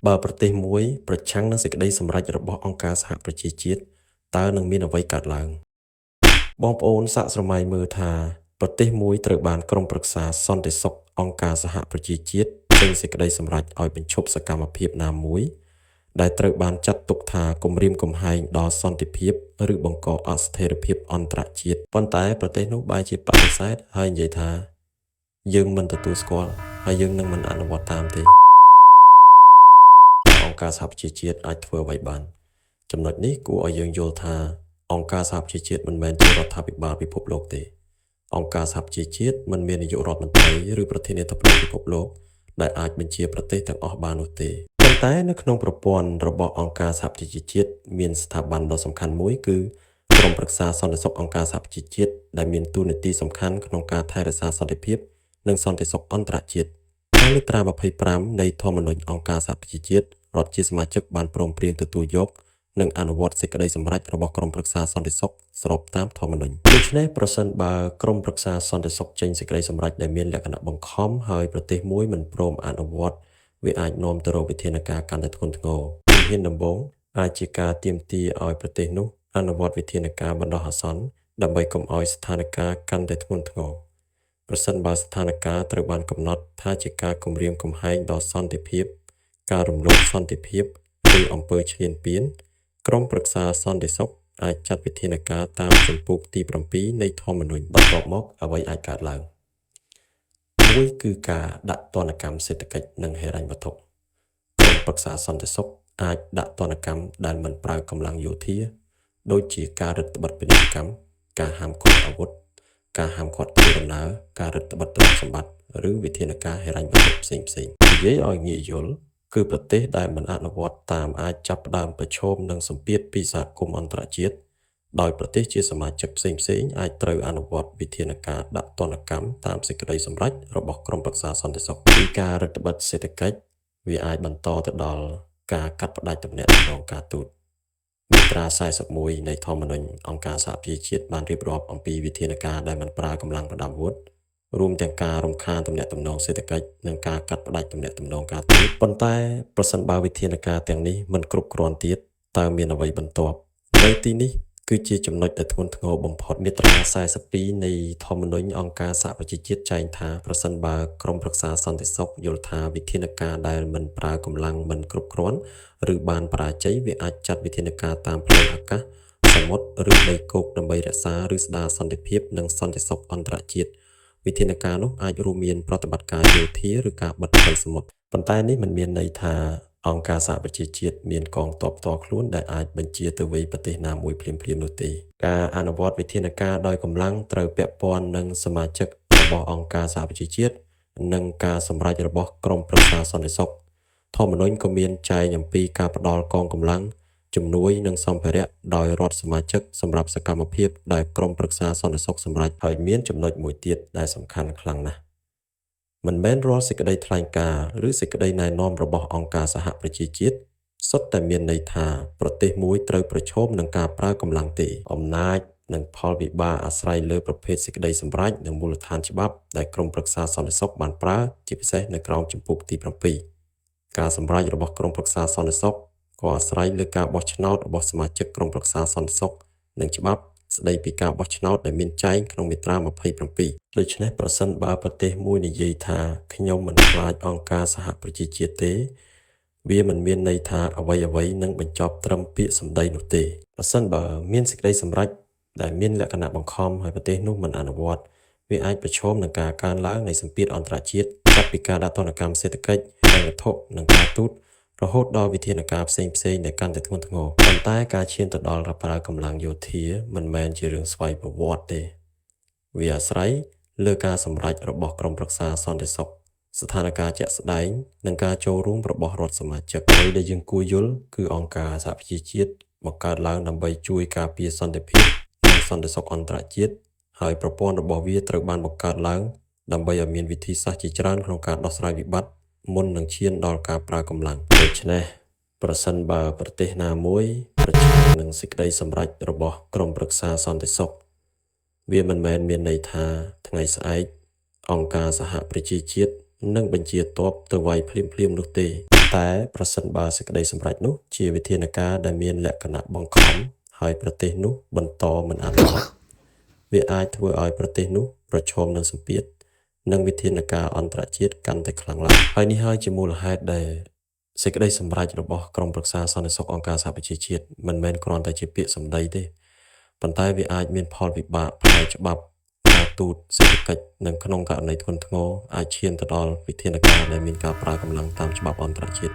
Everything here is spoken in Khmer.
បើប្រទេសមួយប្រឆាំងនឹងសេចក្តីសម្រេចរបស់អង្គការសហប្រជាជាតិតើនឹងមានអ្វីកើតឡើងបងប្អូនសាកស្រមៃមើលថាប្រទេសមួយត្រូវបានក្រុមប្រឹក្សាសន្តិសុខអង្គការសហប្រជាជាតិចេញសេចក្តីសម្រេចឲ្យបញ្ឈប់សកម្មភាពណាមួយដែលត្រូវបានចាត់ទុកថាគំរាមកំហែងដល់សន្តិភាពឬបង្កអស្ថិរភាពអន្តរជាតិប៉ុន្តែប្រទេសនោះបែរជាបដិសេធហើយនិយាយថាយើងមិនទទួលស្គាល់ហើយយើងនឹងមិនអនុវត្តតាមទេអង្គការសហប្រជាជាតិអាចធ្វើអ្វីបានចំណុចនេះគួរឲ្យយើងយល់ថាអង្គការសហប្រជាជាតិមិនមែនជារដ្ឋាភិបាលពិភពលោកទេអង្គការសហប្រជាជាតិមិនមាននាយករដ្ឋមន្ត្រីឬប្រធានាធិបតីពិភពលោកដែលអាចបញ្ជាប្រទេសទាំងអស់បាននោះទេប៉ុន្តែនៅក្នុងប្រព័ន្ធរបស់អង្គការសហប្រជាជាតិមានស្ថាប័នដ៏សំខាន់មួយគឺក្រុមប្រឹក្សាសន្តិសុខអង្គការសហប្រជាជាតិដែលមានតួនាទីសំខាន់ក្នុងការថែរក្សាសន្តិភាពនិងសន្តិសុខអន្តរជាតិតាមមាត្រា25នៃធម្មនុញ្ញអង្គការសហប្រជាជាតិរដ្ឋជាសមាជិកបានព្រមព្រៀងទទួលយកនិងអនុវត្តសេចក្តីសម្រេចរបស់ក្រុមប្រឹក្សាសន្តិសុខស្របតាមធម្មនុញ្ញដូច្នេះប្រសិនបើក្រុមប្រឹក្សាសន្តិសុខចេញសេចក្តីសម្រេចដែលមានលក្ខណៈបង្ខំហើយប្រទេសមួយមិនព្រមអនុវត្តវាអាចនាំទៅរកវិធានការកាន់តែធ្ងន់ធ្ងរជំហានដំបូងអាចជាការទាមទារឲ្យប្រទេសនោះអនុវត្តវិធានការបណ្ដោះអាសន្នដើម្បីកុំឲ្យស្ថានភាពកាន់តែធ្ងន់ធ្ងរប្រសិនបើស្ថានភាពត្រូវបានកំណត់ថាជាការគំរាមកំហែងដល់សន្តិភាពការរំលោភសន្តិភាពឬអំពើឈ្លានពានក្រុមប្រឹក្សាសន្តិសុខអាចចាត់វិធានការតាមជំពូកទី7នៃធម្មនុញ្ញបន្ទាប់មកអ្វីអាចកើតឡើងមួយគឺការដាក់ទណ្ឌកម្មសេដ្ឋកិច្ចនិងហិរញ្ញវត្ថុក្រុមប្រឹក្សាសន្តិសុខអាចដាក់ទណ្ឌកម្មដែលមិនប្រើកម្លាំងយោធាដូចជាការរឹតបន្តឹងពាណិជ្ជកម្មការហាមឃាត់អាវុធការហាមឃាត់ធ្វើដំណើរការរឹតបន្តឹងទ្រព្យសម្បត្តិឬវិធានការហិរញ្ញវត្ថុផ្សេងៗនិយាយឲ្យងាយយល់គឺប្រទេសដែលមិនអនុវត្តតាមអាចចាប់ផ្ដើមប្រឈមនឹងសម្ពាធពីសហគមន៍អន្តរជាតិដោយប្រទេសជាសមាជិកផ្សេងៗអាចត្រូវអនុវត្តវិធានការដាក់ទណ្ឌកម្មតាមសេចក្តីសម្រេចរបស់ក្រុមប្រឹក្សាសន្តិសុខពីការរឹតបន្តឹងសេដ្ឋកិច្ចវាអាចបន្តទៅដល់ការកាត់ផ្តាច់ទំនាក់ទំនងការទូតមាត្រា41នៃធម្មនុញ្ញអង្គការសហប្រជាជាតិបានរៀបរាប់អំពីវិធានការដែលមិនប្រើកម្លាំងប្រដាប់អាវុធរួមទាំងការរំខានទំនាក់ទំនងសេដ្ឋកិច្ចនិងការកាត់ផ្តាច់ទំនាក់ទំនងការទូតប៉ុន្តែប្រសិនបើវិធានការទាំងនេះមិនគ្រប់គ្រាន់ទៀតតើមានអ្វីបន្ទាប់នៅទីនេះគឺជាចំណុចដែលធ្ងន់ធ្ងរបំផុតមាត្រា42នៃធម្មនុញ្ញអង្គការសហប្រជាជាតិចែងថាប្រសិនបើក្រុមប្រឹក្សាសន្តិសុខយល់ថាវិធានការដែលមិនប្រើកម្លាំងមិនគ្រប់គ្រាន់ឬបានបរាជ័យវាអាចចាត់វិធានការតាមផ្លូវអាកាសសមុទ្រឬដីគោកដើម្បីរក្សាឬស្ដារសន្តិភាពនិងសន្តិសុខអន្តរជាតិវិធានការនោះអាចរួមមានប្រតិបត្តិការយោធាឬការបិទផ្លូវសមុទ្រប៉ុន្តែនេះមិនមានន័យថាអង្គការសហប្រជាជាតិមានកងទ័ពផ្ទាល់ខ្លួនដែលអាចបញ្ជាទៅវិញប្រទេសណាមួយភ្លាមៗនោះទេការអនុវត្តវិធានការដោយកម្លាំងត្រូវពាក់ព័ន្ធនឹងសមាជិករបស់អង្គការសហប្រជាជាតិនិងការសម្រេចរបស់ក្រុមប្រឹក្សាសន្តិសុខធម្មនុញ្ញក៏មានចែងអំពីការផ្ដល់កងកម្លាំងជំនួយនិងសម្ភារៈដោយរដ្ឋសមាជិកសម្រាប់សកម្មភាពដែលក្រុមប្រឹក្សាសន្តិសុខសម្រេចហើយមានចំណុចមួយទៀតដែលសំខាន់ខ្លាំងណាស់មិនមែនរាល់សេចក្តីថ្លែងការណ៍ឬសេចក្តីណែនាំរបស់អង្គការសហប្រជាជាតិសុទ្ធតែមានន័យថាប្រទេសមួយត្រូវប្រឈមនឹងការប្រើកម្លាំងទេអំណាចនិងផលវិបាកអាស្រ័យលើប្រភេទសេចក្តីសម្រេចនិងមូលដ្ឋានច្បាប់ដែលក្រុមប្រឹក្សាសន្តិសុខបានប្រើជាពិសេសនៅក្រោមជំពូកទី7ការសម្រេចរបស់ក្រុមប្រឹក្សាសន្តិសុខក៏អាស្រ័យលើការបោះឆ្នោតរបស់សមាជិកក្រុមប្រឹក្សាសន្តិសុខនិងច្បាប់ស្តីពីការបោះឆ្នោតដែលមានចែងក្នុងមាត្រា27ដូច្នេះប្រសិនបើប្រទេសមួយនិយាយថាខ្ញុំមិនខ្លាចអង្គការសហប្រជាជាតិទេវាមិនមានន័យថាអ្វីៗនឹងបញ្ចប់ត្រឹមពាក្យសម្ដីនោះទេប្រសិនបើមានសេចក្តីសម្រេចដែលមានលក្ខណៈបង្ខំឲ្យប្រទេសនោះមិនអនុវត្តវាអាចប្រឈមនឹងការកើនឡើងនៃសម្ពាធអន្តរជាតិចាប់ពីការដាក់ទណ្ឌកម្មសេដ្ឋកិច្ចហិរញ្ញវត្ថុនិងការទូតរហូតដល់វិធានការផ្សេងៗដែលកាន់តែធ្ងន់ធ្ងរប៉ុន្តែការឈានទៅដល់ប្រើកម្លាំងយោធាមិនមែនជារឿងស្វ័យប្រវត្តិទេវាអាស្រ័យលើការសម្រេចរបស់ក្រុមប្រឹក្សាសន្តិសុខស្ថានភាពជាក់ស្ដែងនិងការចូលរួមរបស់រដ្ឋសមាជិកអ្វីដែលយើងគួរយល់គឺអង្គការសហប្រជាជាតិបង្កើតឡើងដើម្បីជួយការពារសន្តិភាពនិងសន្តិសុខអន្តរជាតិហើយប្រព័ន្ធរបស់វាត្រូវបានបង្កើតឡើងដើម្បីឲ្យមានវិធីសាស្ត្រជាច្រើនក្នុងការដោះស្រាយវិបត្តិមុននឹងឈានដល់ការប្រើកម្លាំងដូច្នេះប្រសិនបើប្រទេសណាមួយប្រឈមនឹងសេចក្តីសម្រេចរបស់ក្រុមប្រឹក្សាសន្តិសុខវាមិនមែនមានន័យថាថ្ងៃស្អែកអង្គការសហប្រជាជាតិនឹងបញ្ជាទ័ពទៅវាយភ្លាមៗនោះទេ តែប្រសិនបើសេចក្តីសម្រេចនោះជាវិធានការដែលមានលក្ខណៈបង្ខំហើយប្រទេសនោះបន្តមិនអនុវត្តវាអាចធ្វើឲ្យប្រទេសនោះប្រឈមនឹងសម្ពាធនិងវិធានការអន្តរជាតិកាន់តែខ្លាំងឡើងហើយនេះហើយជាមូលហេតុដែលសេចក្តីសម្រេចរបស់ក្រុមប្រឹក្សាសន្តិសុខអង្គការសហប្រជាជាតិមិនមែនគ្រាន់តែជាពាក្យសម្ដីទេប៉ុន្តែវាអាចមានផលវិបាកផ្នែកច្បាប់ការទូតសេដ្ឋកិច្ចនិងក្នុងករណីធ្ងន់ធ្ងរអាចឈានទៅដល់វិធានការដែលមានការប្រើកម្លាំងតាមច្បាប់អន្តរជាតិ